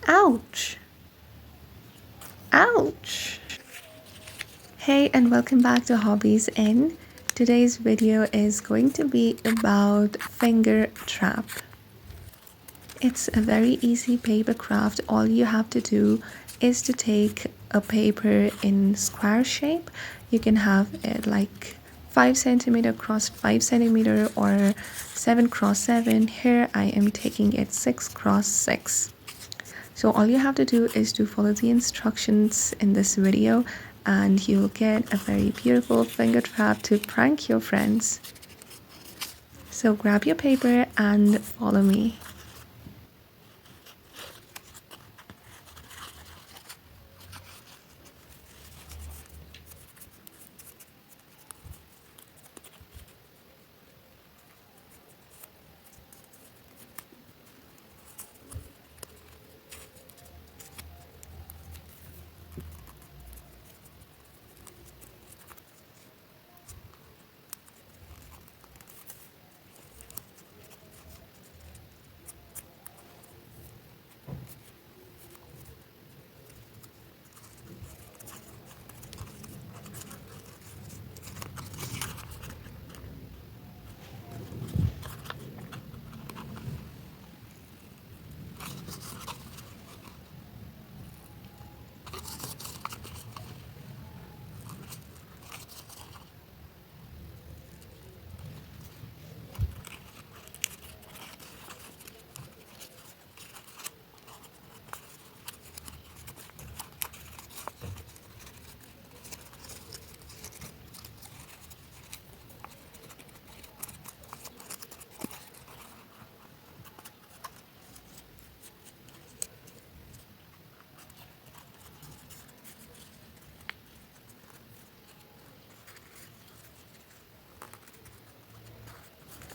Ouch! Ouch! Hey, and welcome back to Hobbies In. Today's video is going to be about finger trap. It's a very easy paper craft. All you have to do is to take a paper in square shape. You can have it like 5 centimeter cross 5 centimeter or 7 cross 7. Here I am taking it 6 cross 6. So all you have to do is to follow the instructions in this video and you'll get a very beautiful finger trap to prank your friends. So grab your paper and follow me.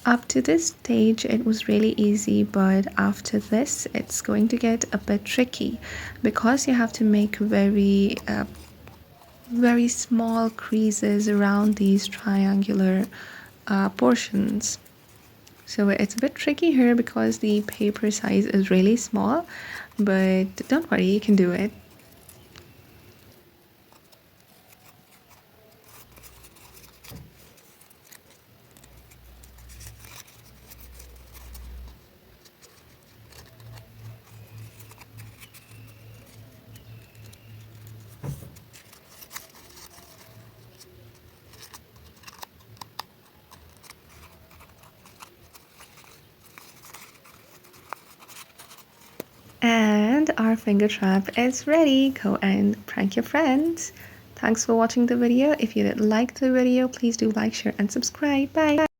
Up to this stage it was really easy, but after this it's going to get a bit tricky because you have to make very small creases around these triangular portions. So it's a bit tricky here because the paper size is really small, but don't worry, you can do it. And our finger trap is ready. Go and prank your friends. Thanks for watching the video. If you did like the video, please do like, share, and subscribe. Bye.